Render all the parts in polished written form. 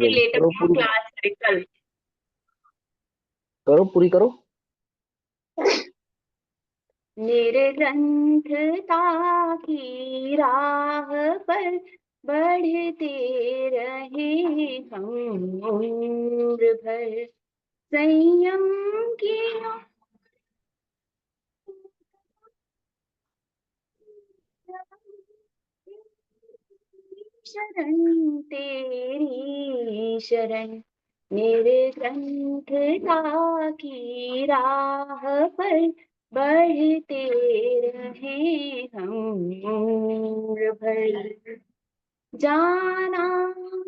Twelfth late करो पूरी। Class है कल। करो पूरी करो। निर्ग्रंथता की राह पर बढ़ते रहे हम उम्र भर, संयम की शरण तेरी शरण, निर्ग्रंथता की राह पर बढ़ते रहे हम उम्र भर, जाना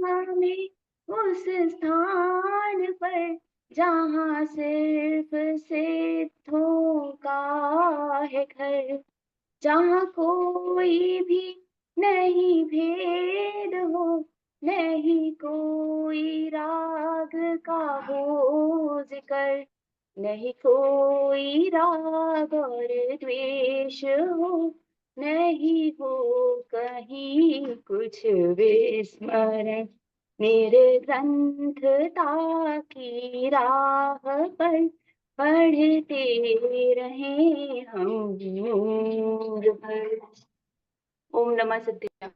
हमें उस स्थान पर जहाँ सिर्फ सिद्धों का है घर, जहाँ कोई भी नहीं भेद हो, नहीं कोई राग का हो जिक्र, नहीं कोई राग और द्वेष हो, नहीं हो कहीं कुछ विस्मरण, मेरे ग्रंथता की राह पर पढ़ते रहे हम उम्र भर। ओम नमः सत्याय।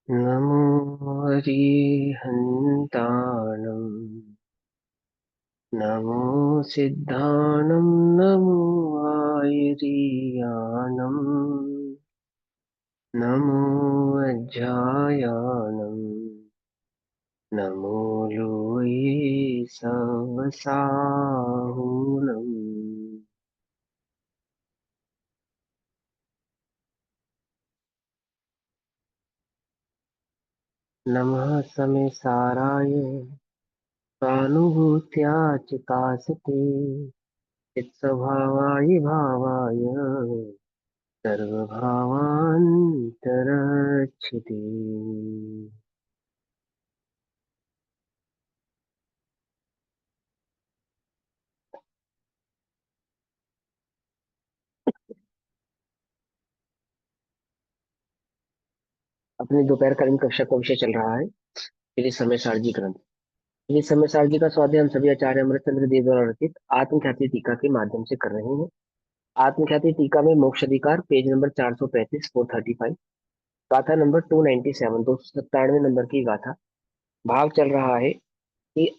नमो हरिहन्ताणं नमो सिद्धाणं नमो आयरीयाणं नमो वज्रायाणं नमो लोये सवसाहुणम्। नमः समे साराय स्वानुभूत्या च कासते चित्स्वभावाय भावाय सर्वभावान्तरच्छिते। अपनी दोपहर कालीन कक्षा का विषय चल रहा है श्री समय सारजी ग्रंथ। श्री समय सारजी का स्वाध्याय हम सभी आचार्य अमृतचंद्र देव द्वारा रचित आत्मख्याति टीका के माध्यम से कर रहे हैं। आत्मख्याति टीका में मोक्ष अधिकार पेज नंबर 435 435, गाथा नंबर 297 297 नंबर की गाथा। भाव चल रहा है कि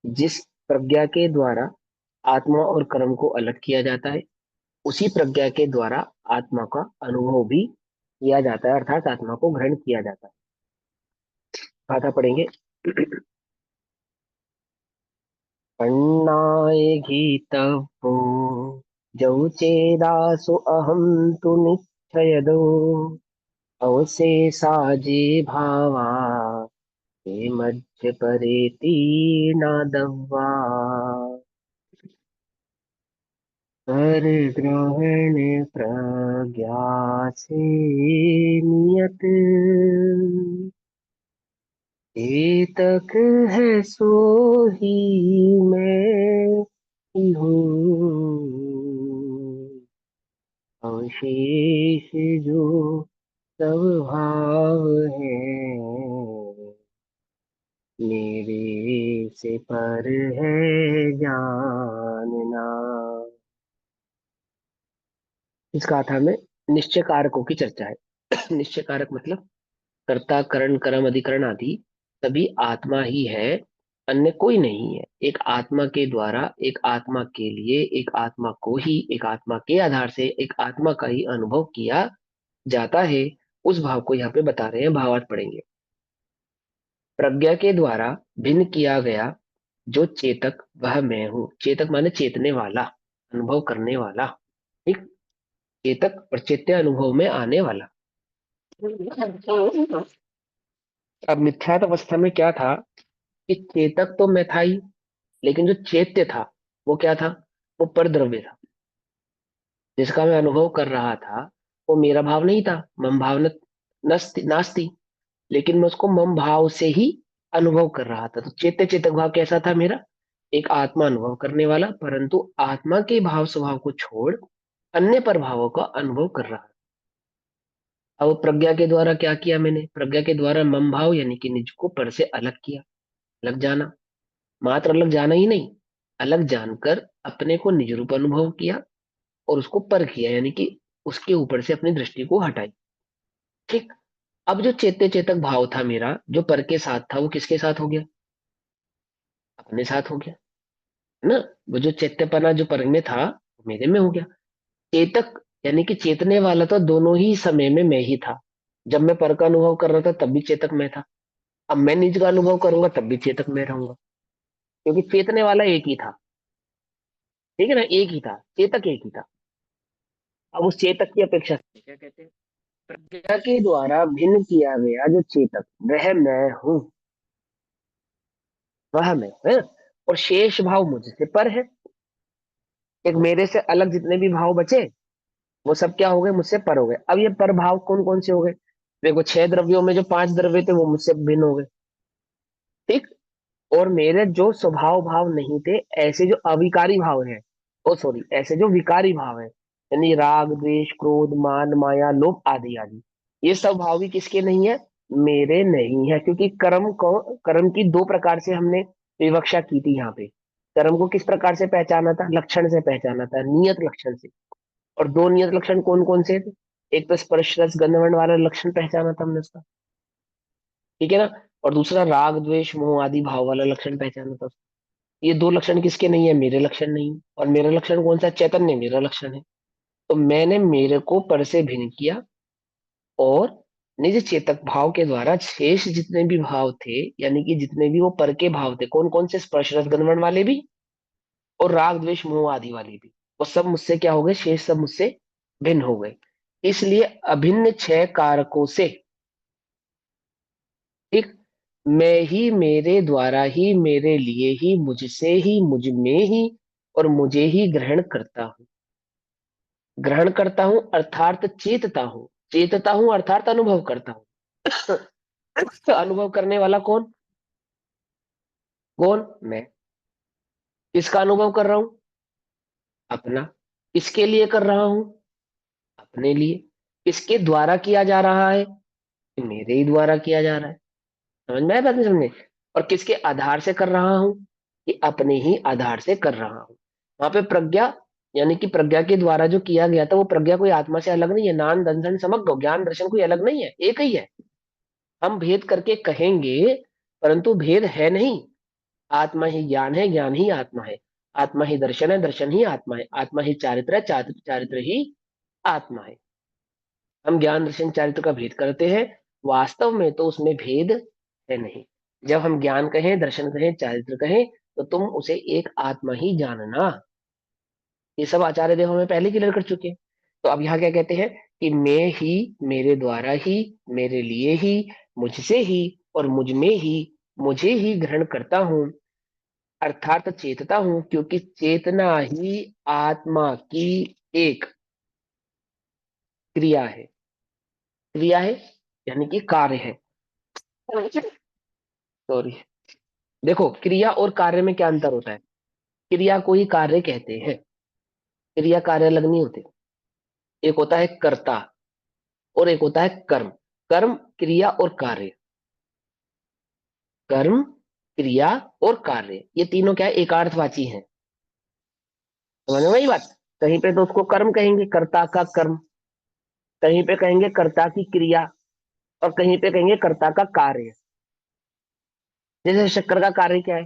जिस प्रज्ञा के द्वारा आत्मा और कर्म को अलग किया जाता है, उसी प्रज्ञा के द्वारा आत्मा का अनुभव भी किया जाता है, अर्थात आत्मा को ग्रहण किया जाता है। गाथा पढ़ेंगे। पण्णाय गीतव्यो जौ चेदासु अहं तु निश्चयदो अवशेषाजे भावा ते मध्य परेति नादव्वा परग्रहण प्रज्ञा से नियत एतक है सो ही मैं ही हूँ अवशेष जो सब भाव है मेरे से पर है जानना। इस गाथा में निश्चय कारकों की चर्चा है। निश्चय कारक मतलब कर्ता करण कर्म अधिकरण आदि सभी आत्मा ही है, अन्य कोई नहीं है। एक आत्मा के द्वारा एक आत्मा के लिए एक आत्मा को ही एक आत्मा के आधार से एक आत्मा का ही अनुभव किया जाता है। उस भाव को यहाँ पे बता रहे हैं, भावार्थ पढ़ेंगे। प्रज्ञा के द्वारा भिन्न किया गया जो चेतक वह मैं हूँ। चेतक माने चेतने वाला, अनुभव करने वाला। ठीक, चेतक और चैत्य अनुभव में आने वाला। अब मिथ्यात अवस्था में क्या था कि चेतक तो मैं था ही, लेकिन जो चैत्य था वो क्या था? वो परद्रव्य था, जिसका मैं अनुभव कर रहा था। वो मेरा भाव नहीं था, मम भाव नास्ति, लेकिन मैं उसको मम भाव से ही अनुभव कर रहा था। तो चैत्य चेतक भाव कैसा था मेरा? एक आत्मा अनुभव करने वाला, परंतु आत्मा के भाव स्वभाव को छोड़ अन्य पर भावों का अनुभव कर रहा। अब प्रज्ञा के द्वारा क्या किया मैंने, प्रज्ञा के द्वारा मम भाव यानी कि निज को पर से अलग किया, अलग जाना। मात्र अलग जाना ही नहीं, अलग जानकर अपने को निज रूप अनुभव किया और उसको पर किया, यानी कि उसके ऊपर से अपनी दृष्टि को हटाई। ठीक। अब जो चेते चेतक भाव था मेरा, जो पर के साथ था, वो किसके साथ हो गया, अपने साथ हो गया, है ना। वो जो चैत्यपना जो पर में था, वो मेरे में हो गया। चेतक यानी कि चेतने वाला तो दोनों ही समय में मैं ही था। जब मैं पर का अनुभव कर रहा था तब भी चेतक मैं था, अब मैं निज का अनुभव करूंगा तब भी चेतक में रहूंगा, क्योंकि चेतने वाला एक ही था। ठीक है ना, एक ही था, चेतक एक ही था। अब उस चेतक की अपेक्षा से क्या कहते हैं, प्रज्ञा के द्वारा भिन्न किया गया जो चेतक, वह मैं हूं, वह मैं है। और शेष भाव मुझसे पर है। एक मेरे से अलग जितने भी भाव बचे, वो सब क्या हो गए, मुझसे पर हो गए। अब ये पर भाव कौन कौन से हो गए, देखो 6 द्रव्यों में जो 5 द्रव्य थे वो मुझसे भिन्न हो गए। ठीक। और मेरे जो स्वभाव भाव नहीं थे, ऐसे जो अविकारी भाव है, ओ सॉरी, ऐसे जो विकारी भाव है, यानी राग द्वेष क्रोध मान माया लोभ आदि आदि, ये सब भाव भी किसके नहीं है, मेरे नहीं है। क्योंकि कर्म को, कर्म की दो प्रकार से हमने विवक्षा की थी यहाँ पे। कर्म को किस प्रकार से पहचाना था, लक्षण से पहचाना था, नियत लक्षण से। और दो नियत लक्षण कौन कौन से थे, एक तो स्पर्श रस गंध वर्ण वाला लक्षण पहचाना था हमने उसका, ठीक है ना। और दूसरा राग द्वेष मोह आदि भाव वाला लक्षण पहचाना था। ये दो लक्षण किसके नहीं है, मेरे लक्षण नहीं। और मेरा लक्षण कौन सा है, चैतन्य मेरा लक्षण है। तो मैंने मेरे को पर से भिन्न किया, और निज चेतक भाव के द्वारा शेष जितने भी भाव थे, यानी कि जितने भी वो पर के भाव थे, कौन कौन से, स्पर्श रस गंध वर्ण वाले भी और राग द्वेष मोह आदि वाले भी, वो सब मुझसे क्या हो गए, शेष सब मुझसे भिन्न हो गए। इसलिए अभिन्न 6 कारकों से, ठीक, मैं ही मेरे द्वारा ही मेरे लिए ही मुझसे ही मुझ में ही और मुझे ही ग्रहण करता हूँ। ग्रहण करता हूं अर्थात चेतता हूं, चेतता हूं अर्थात अनुभव करता हूं। अनुभव करने वाला कौन, कौन, मैं। किसका अनुभव कर रहा हूं, अपना। किसके लिए कर रहा हूं, अपने लिए। किसके द्वारा किया जा रहा है, मेरे ही द्वारा किया जा रहा है। समझ में आया बात, नहीं समझे। और किसके आधार से कर रहा हूं, कि अपने ही आधार से कर रहा हूं। वहां पे प्रज्ञा, यानी कि प्रज्ञा के द्वारा जो किया गया था, वो प्रज्ञा कोई आत्मा से अलग नहीं है। नान दंसन समग्र ज्ञान दर्शन कोई अलग नहीं है, एक ही है। हम भेद करके कहेंगे, परंतु भेद है नहीं। आत्मा ही ज्ञान है, ज्ञान ही आत्मा है। आत्मा ही दर्शन है, दर्शन ही आत्मा है। आत्मा ही चारित्र है, चारित्र चारित्र ही आत्मा है। हम ज्ञान दर्शन चारित्र का भेद करते हैं, वास्तव में तो उसमें भेद है नहीं। जब हम ज्ञान कहें, दर्शन कहें, चारित्र कहें, तो तुम उसे एक आत्मा ही जानना। ये सब आचार्य देव हमें पहले क्लियर कर चुके हैं। तो अब यहाँ क्या कहते हैं, कि मैं ही मेरे द्वारा ही मेरे लिए ही मुझसे ही और मुझ में ही मुझे ही ग्रहण करता हूँ, अर्थात चेतता हूँ, क्योंकि चेतना ही आत्मा की एक क्रिया है। क्रिया है यानी कि कार्य है, सॉरी। देखो, क्रिया और कार्य में क्या अंतर होता है, क्रिया को ही कार्य कहते हैं, क्रिया कार्य अलग नहीं होते। एक होता है कर्ता और एक होता है कर्म। कर्म, क्रिया और कार्य, कर्म, क्रिया और कार्य, ये तीनों क्या है, एकार्थवाची हैं। समझ में आई बात। कहीं पे तो उसको कर्म कहेंगे, कर्ता का कर्म। कहीं पे कहेंगे कर्ता की क्रिया। और कहीं पे कहेंगे कर्ता का कार्य। जैसे शक्कर का कार्य क्या है,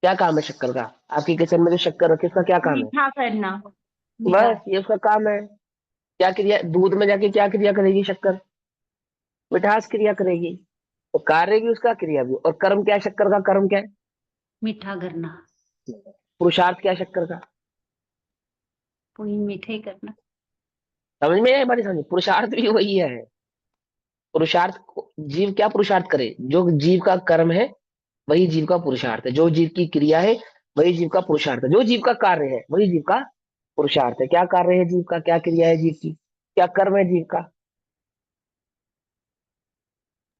क्या काम है शक्कर का, आपकी किचन में जो शक्कर रखे उसका क्या काम है, मीठा करना। मीठा। बस ये उसका काम है। क्या क्रिया, दूध में जाके क्या क्रिया करेगी शक्कर, मिठास क्रिया करेगी। तो कार्य भी उसका, क्रिया भी। और कर्म क्या है, शक्कर का कर्म क्या है, मीठा करना। पुरुषार्थ क्या है शक्कर का, पूरी मीठे करना। समझ में आई बात, समझ, पुरुषार्थ भी वही है। पुरुषार्थ जीव क्या पुरुषार्थ करे, जो जीव का कर्म है वही जीव का पुरुषार्थ है। जो जीव की क्रिया है वही जीव का पुरुषार्थ है। जो जीव का कार्य है वही जीव का पुरुषार्थ है। क्या कार्य है जीव का, क्या क्रिया है जीव की, क्या कर्म है जीव का,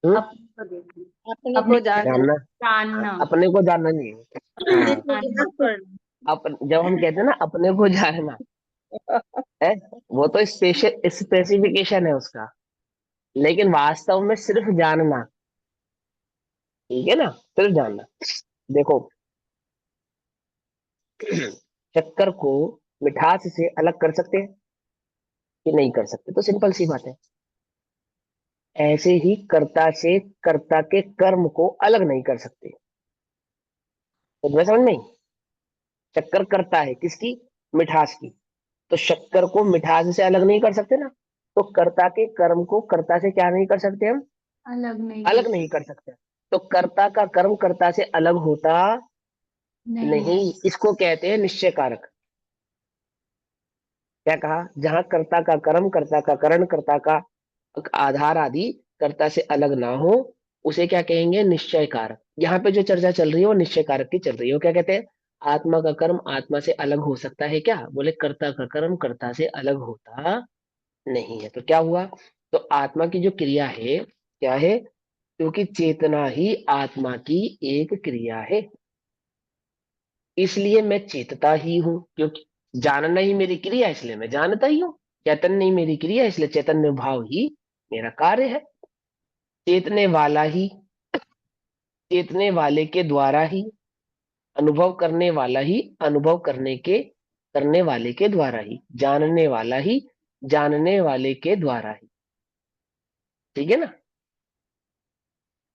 हम्म? अपने को देखना। अपने को जानना, जानना। अपने को जानना नहीं है। हाँ, जानना। जब हम कहते हैं ना अपने को जानना, है, वो तो स्पेसिफिकेशन है उसका, लेकिन वास्तव में सिर्फ जानना। ठीक है ना, सिर्फ जानना। देखो, शक्कर को मिठास से अलग कर सकते हैं कि नहीं कर सकते? तो सिंपल सी बात है। ऐसे ही कर्ता से कर्ता के कर्म को अलग नहीं कर सकते। तो तुम्हें समझ में नहीं? शक्कर करता है किसकी? मिठास की। तो शक्कर को मिठास से अलग नहीं कर सकते ना। तो कर्ता के कर्म को कर्ता से क्या नहीं कर सकते हम? अलग नहीं कर अलग नहीं कर सकते। तो कर्ता का कर्म कर्ता से अलग होता नहीं। नहीं। इसको कहते हैं निश्चय कारक। क्या कहा? जहां कर्ता का कर्म कर्ता का करण कर्ता का आधार आदि कर्ता से अलग ना हो, उसे क्या कहेंगे? निश्चय कारक। यहाँ पे जो चर्चा चल रही है वो निश्चय कारक की चल रही है। वो क्या कहते हैं? आत्मा का कर्म आत्मा से अलग हो सकता है क्या? बोले कर्ता का कर्म कर्ता से अलग होता नहीं है। तो क्या हुआ? तो आत्मा की जो क्रिया है क्या है? क्योंकि चेतना ही आत्मा की एक क्रिया है, इसलिए मैं चेतता ही हूं। क्योंकि जानना ही मेरी क्रिया है, इसलिए मैं जानता ही हूँ। चैतन्य ही मेरी क्रिया है, इसलिए चैतन्य भाव ही मेरा कार्य है। चेतने वाला ही, चेतने वाले के द्वारा ही, अनुभव करने वाला ही, अनुभव करने वाले के द्वारा ही, जानने वाला ही, जानने वाले के द्वारा ही। ठीक है ना?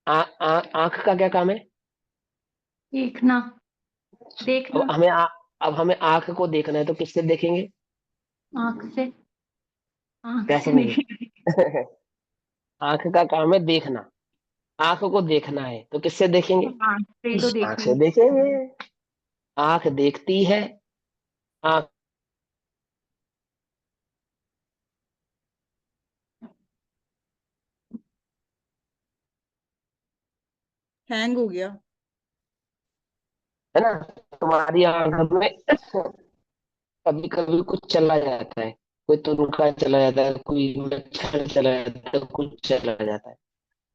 आंख का क्या काम है? देखना। अब देखना। हमें अब हमें आंख को देखना है तो किससे देखेंगे? आंख से। आंख क्या से समझे? नहीं। आंख का काम है देखना। आंख को देखना है तो किससे देखेंगे? आंख से ही तो आंख से देखेंगे। देखेंगे। आंख देखती है। आंख। हैंग हो गया। है ना? तुम्हारी आंख में कभी कभी कुछ चला जाता है, कोई तुनका चला जाता है, कोई मच्छर चला जाता है, कुछ चला जाता है।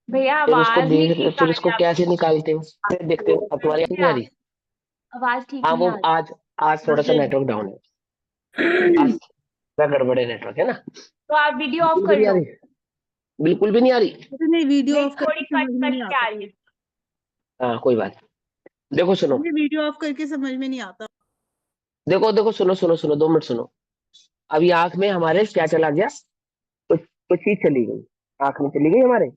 भैया फिर उसको आवाज नहीं देख, ठीक आ फिर रही उसको कैसे निकालते हो? फिर देखते हो। अब तुम्हारी आंख नहीं आ आपकी। रही? आवाज ठीक हाँ, नहीं वो आ रही। आज थोड़ा सा मुझे नेटवर्क डाउन है। आज थोड़ा गड़बड़े नेटवर्क है ना। तो आप वीडियो ऑफ बिल्कुल भी कर नहीं आ लो। रही। बिल्कुल भी नहीं आ रही। मुझे नहीं, वीडियो नहीं, ऑफ थोड़ी करके कट समझ में कट नहीं के आता। आ रही है। हाँ, कोई बात नहीं। देखो सुनो। मुझे वीडियो ऑफ करके समझ में नहीं आता। देखो देखो, सुनो सुनो सुनो, 2 मिनट सुनो। अभी आंख में हमारे क्या चला गया? कुछ कुछ चीज चली गई। आंख में चली गई हमारे।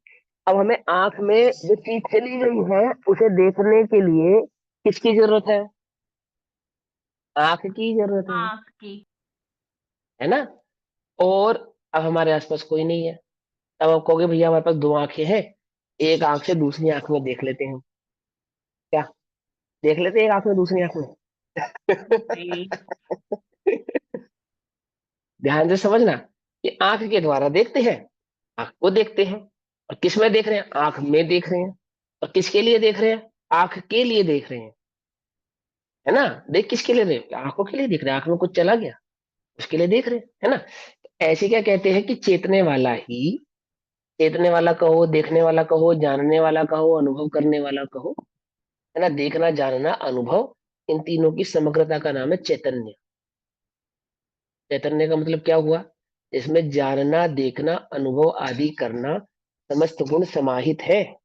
अब हमें आंख में जो चीज चली गई है उसे देखने के लिए किसकी जरूरत है? आंख की जरूरत आंख की। है ना? और अब हमारे आसपास कोई नहीं है। तब आप कहोगे भैया हमारे पास 2 आंखें हैं, एक आंख से दूसरी आंख में देख लेते हैं। क्या देख लेते हैं एक आंख में दूसरी आंख में? नहीं। ध्यान से समझना कि आंख के द्वारा देखते हैं, आंख को देखते हैं। और किस में देख रहे हैं? आंख में देख रहे हैं। और किसके लिए देख रहे हैं? आंख के लिए देख रहे हैं। है ना? देख किसके लिए रहे हैं? आंखों के लिए देख रहे हैं। आंख में कुछ चला गया, उसके लिए देख रहे हैं। है ना? ऐसे क्या कहते हैं कि चेतने वाला ही, चेतने वाला कहो, देखने वाला कहो, जानने वाला कहो, अनुभव करने वाला कहो, है ना? देखना, जानना, अनुभव, इन तीनों की समग्रता का नाम है चैतन्य। चैतन्य का मतलब क्या हुआ? इसमें जानना, देखना, अनुभव आदि करना समस्त गुण समाहित है।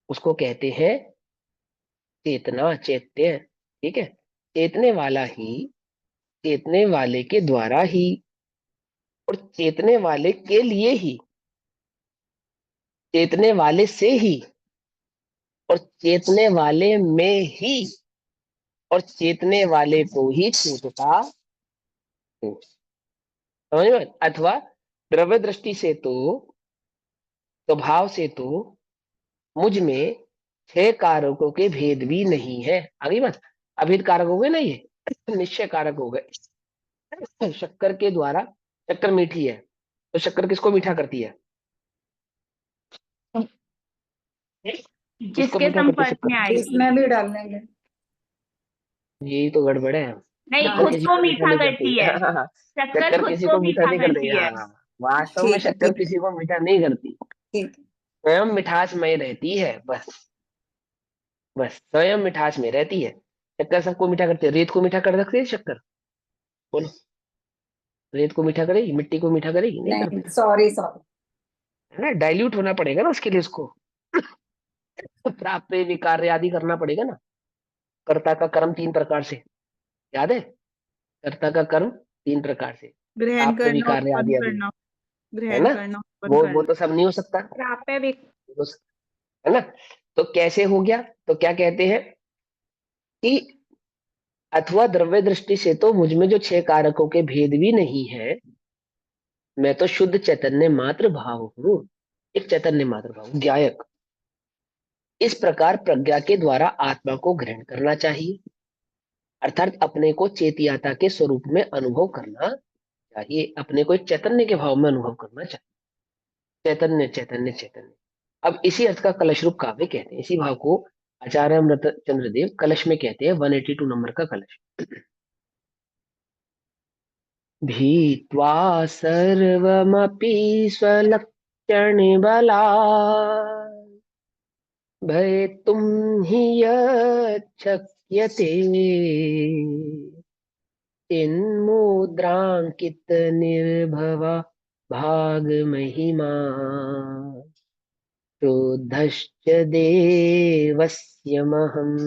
उसको कहते हैं चेतना, चैत्य। ठीक है? चेतने वाला ही, चेतने वाले के द्वारा ही, और चेतने वाले के लिए ही, चेतने वाले से ही, और चेतने वाले में ही, और चेतने वाले को ही चेतता हूँ। समझ में? अथवा द्रव्य दृष्टि से तो, स्वभाव से तो मुझ में 6 कारकों के भेद भी नहीं है। आगे बात, अभेद कारक हो गए ना ये, निश्चय कारक हो गए। शक्कर के द्वारा, शक्कर मीठी है तो शक्कर किसको मीठा करती है? किसको जिसके मीठा करती है संपर्क में शक्कर? आएगी। इसमें भी डालने के। यही तो गड़बड़ है। नहीं, डाल। शक्कर खुद किसी को को मीठा मीठा नहीं करती। करती है। हाँ, शक्कर शक्कर खुद किसी को को मीठा मीठा नहीं करती। करती है। हाँ, वास्तव में ठीक है, शक्कर ठीक है, किसी को मीठा नहीं करती। ठीक है। स्वयं मिठास में रहती है बस। बस स्वयं मिठास में रहती है। शक्कर सबको मीठा करती है। रेत को मीठा कर सकती है शक्कर? बोलो। रेत को मीठा करेगी, मिट्टी को मीठा करेगी? नहीं कर नहीं, पाएगी, सॉरी सॉरी। है ना। डाइल्यूट होना पड़ेगा ना उसके लिए, उसको प्राप्त विकार्य आदि करना पड़ेगा ना। कर्ता का कर्म 3 प्रकार से, याद है? कर्ता का कर्म 3 प्रकार से, ग्रहण प्राप्त करना, विकार्य उत्पन्न आदि आदि, करना, है ग्रहण ना। करना, उत्पन्न वो करना। तो सब नहीं हो सकता, प्राप्य विक है ना। तो कैसे हो गया? तो क्या कहते हैं कि अथवा द्रव्य दृष्टि से तो मुझ में जो 6 कारकों के भेद भी नहीं है, मैं तो शुद्ध चैतन्य मात्र भाव हूं, एक चैतन्य मात्र भाव ज्ञायक। इस प्रकार प्रज्ञा के द्वारा आत्मा को ग्रहण करना चाहिए, अर्थात अपने को चेतियाता के स्वरूप में अनुभव करना चाहिए, अपने को एक चैतन्य के भाव में अनुभव करना चाहिए। चैतन्य चैतन्य चैतन्य। अब इसी अर्थ का कलश रूप काव्य कहते हैं, इसी भाव को आचार्य अमृत चंद्र देव कलश में कहते हैं, 182 नंबर का कलश। भीत्वा सर्वमपि स्वलक्षण बला भयतुम हि यच्छक्यते चिन्मुद्रांकित निर्भवा भाग महिमा क्रोधश्च देवस्यमहम्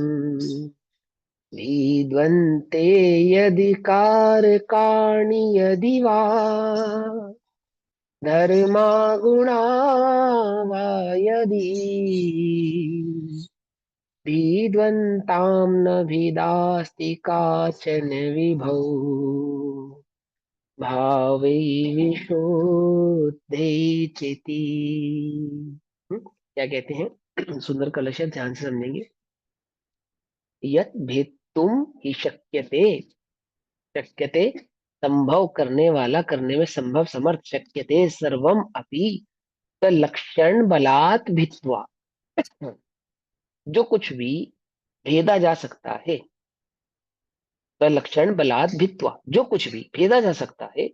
विद्वन्ते यदि कारकाणि यदि वा धर्मा गुणा वा यदि विद्वन्तां न भिदास्ति काचन विभौ भावै विशुद्धै चिति। क्या कहते हैं? सुंदर कलश है, ध्यान से समझेंगे। यत भेत्तुम ही शक्यते, शक्यते संभव करने वाला, करने में संभव समर्थ, शक्यते सर्वम अपि लक्षण बलात् भित्वा, जो कुछ भी भेदा जा सकता है, लक्षण बलात् भित्वा, जो कुछ भी भेदा जा सकता है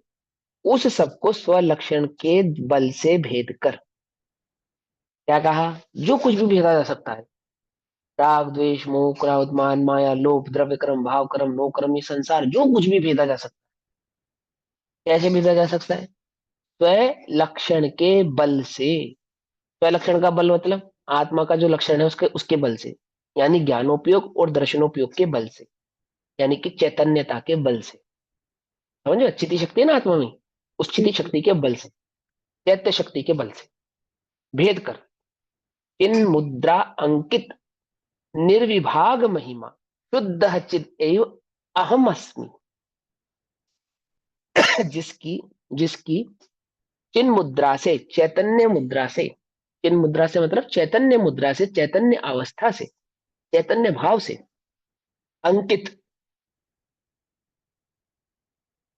उस सबको स्वलक्षण के बल से भेद कर। क्या कहा? जो कुछ भी भेदा जा सकता है, राग द्वेष मोह क्रोध मान माया लोभ द्रव्य कर्म भाव कर्म नो कर्म, ये संसार जो कुछ भी भेदा जा सकता है, कैसे भेदा जा सकता है? स्व लक्षण के बल से। स्व लक्षण का बल मतलब आत्मा का जो लक्षण है उसके उसके बल से, यानी ज्ञानोपयोग और दर्शनोपयोग के बल से, यानी कि चैतन्यता के बल से। समझो, चिति शक्ति है ना आत्मा में, उस चिति शक्ति के बल से, चैत्य शक्ति के बल से भेद कर। इन मुद्रा अंकित निर्विभाग महिमा शुद्ध चित एव अहम अस्मि, जिसकी जिसकी चिन्ह मुद्रा से, चैतन्य मुद्रा से, चिन्ह मुद्रा से मतलब चैतन्य मुद्रा से, चैतन्य अवस्था से, चैतन्य भाव से अंकित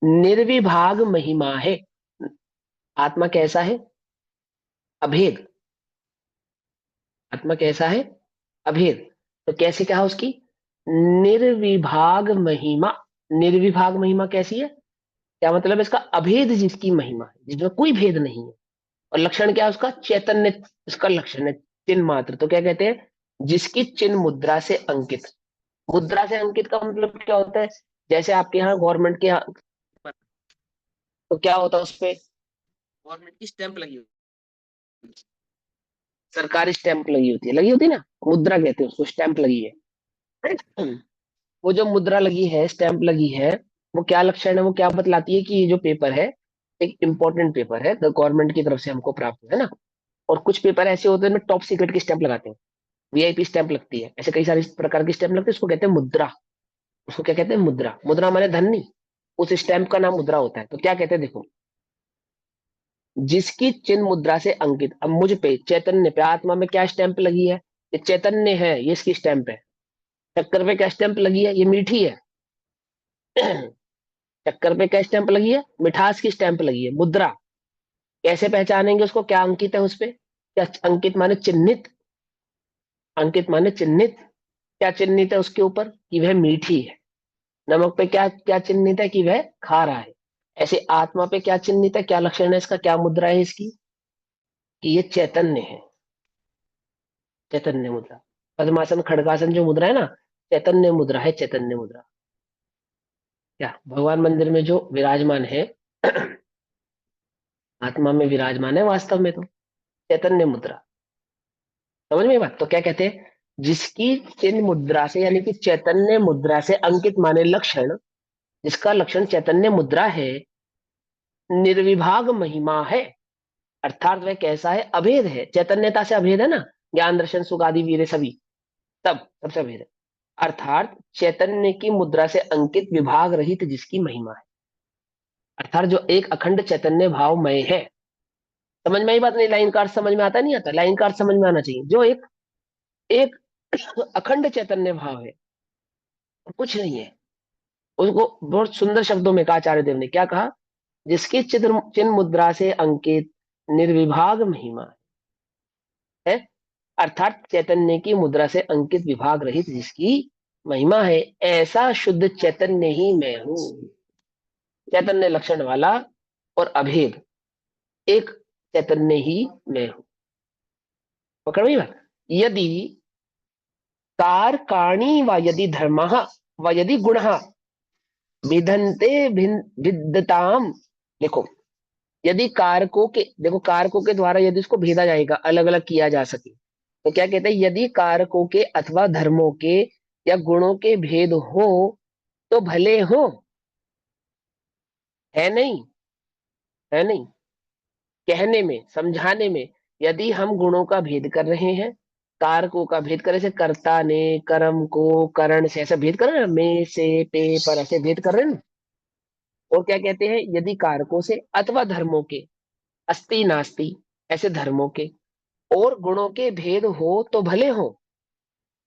निर्विभाग महिमा है। आत्मा कैसा है? अभेद। आत्मा कैसा है? अभेद। तो कैसे कहा उसकी? निर्विभाग महिमा। निर्विभाग महिमा कैसी है? क्या मतलब है इसका? अभेद जिसकी महिमा है, जिसमें कोई भेद नहीं है। और लक्षण क्या है उसका? चैतन्य उसका लक्षण है, चिन्ह मात्र। तो क्या कहते हैं? जिसकी चिन्ह मुद्रा से अंकित। मुद्रा से अंकित का मतलब क्या होता है? जैसे आपके यहाँ गवर्नमेंट के यहाँ, तो क्या होता है उस पे? गवर्नमेंट की स्टैंप लगी होती है, सरकारी स्टैंप लगी होती है ना, मुद्रा कहते हैं उसको, स्टैंप लगी है। वो जो मुद्रा लगी है, स्टैंप लगी है, वो क्या लक्षण है? वो क्या बतलाती है कि ये जो पेपर है एक इंपॉर्टेंट पेपर है, गवर्नमेंट की तरफ से हमको प्राप्त हुआ है ना। और कुछ पेपर ऐसे होते हैं टॉप सीक्रेट की स्टैंप लगाते हैं, वीआईपी स्टैंप लगती है, ऐसे कई सारे प्रकार की स्टैंप लगती है, उसको कहते हैं मुद्रा। उसको क्या कहते हैं? मुद्रा। मुद्रा माने धन नहीं, उस स्टैंप का नाम मुद्रा होता है। तो क्या कहते हैं देखो, जिसकी चिन्ह मुद्रा से अंकित। अब मुझ पे, चैतन्य पे, आत्मा में क्या स्टैंप लगी है? ये चैतन्य है, ये इसकी स्टैंप है। चक्कर पे क्या स्टैंप लगी है? ये मीठी है। चक्कर पे क्या स्टैंप लगी है? मिठास की स्टैंप लगी है, मुद्रा। कैसे पहचानेंगे उसको? क्या अंकित है उस पे? क्या अंकित माने? चिन्हित। अंकित माने चिन्हित। क्या चिन्हित है उसके ऊपर? कि वह मीठी है। नमक पे क्या क्या चिन्हित है? कि वह खारा है। ऐसे आत्मा पे क्या चिन्हित है? क्या लक्षण है इसका? क्या मुद्रा है इसकी? कि ये चैतन्य है, चैतन्य मुद्रा। पद्मासन खड़गासन जो मुद्रा है ना, चैतन्य मुद्रा है, चैतन्य मुद्रा। क्या भगवान मंदिर में जो विराजमान है आत्मा में विराजमान है वास्तव में तो चैतन्य मुद्रा। समझ में बात? तो क्या कहते हैं, जिसकी चिन्ह मुद्रा से यानी कि चैतन्य मुद्रा से अंकित माने लक्षण, जिसका लक्षण चैतन्य मुद्रा है, निर्विभाग महिमा है, अर्थात वह कैसा है, अभेद है, चैतन्यता से अभेद है ना, ज्ञान दर्शन सुख आदि वीर्य सभी, तब सबसे अभेद है। अर्थात चैतन्य की मुद्रा से अंकित विभाग रहित जिसकी महिमा है, अर्थात जो एक अखंड चैतन्य भावमय है। समझ में आई बात? नहीं, लाइन का अर्थ समझ में आता नहीं आता? लाइन का अर्थ समझ में आना चाहिए। जो एक एक अखंड चैतन्य भाव है, कुछ नहीं है। उसको बहुत सुंदर शब्दों में कहा आचार्य देव ने, क्या कहा, जिसकी चिन्ह चिन्ह मुद्रा से अंकित निर्विभाग महिमा है, अर्थात चैतन्य की मुद्रा से अंकित विभाग रहित जिसकी महिमा है, ऐसा शुद्ध चैतन्य ही मैं हूं। चैतन्य लक्षण वाला और अभेद एक चैतन्य ही मैं हूं। पकड़ में बात? यदि कारकाणी व यदि धर्म व यदि गुण विधन्ते भिन्नताम, देखो यदि कारकों के, देखो कारकों के द्वारा यदि इसको भेदा जाएगा, अलग अलग किया जा सके, तो क्या कहते हैं, यदि कारकों के अथवा धर्मों के या गुणों के भेद हो तो भले हो, है नहीं, है नहीं, कहने में समझाने में, यदि हम गुणों का भेद कर रहे हैं, कारकों का भेद करे, जैसे कर्ता ने कर्म को करण से ऐसा भेद कर रहे हैं ना, में से पे पर ऐसे भेद कर रहे हैं ना। और क्या कहते हैं, यदि कारकों से अथवा धर्मों के, अस्ति नास्ति ऐसे धर्मों के और गुणों के भेद हो तो भले हो,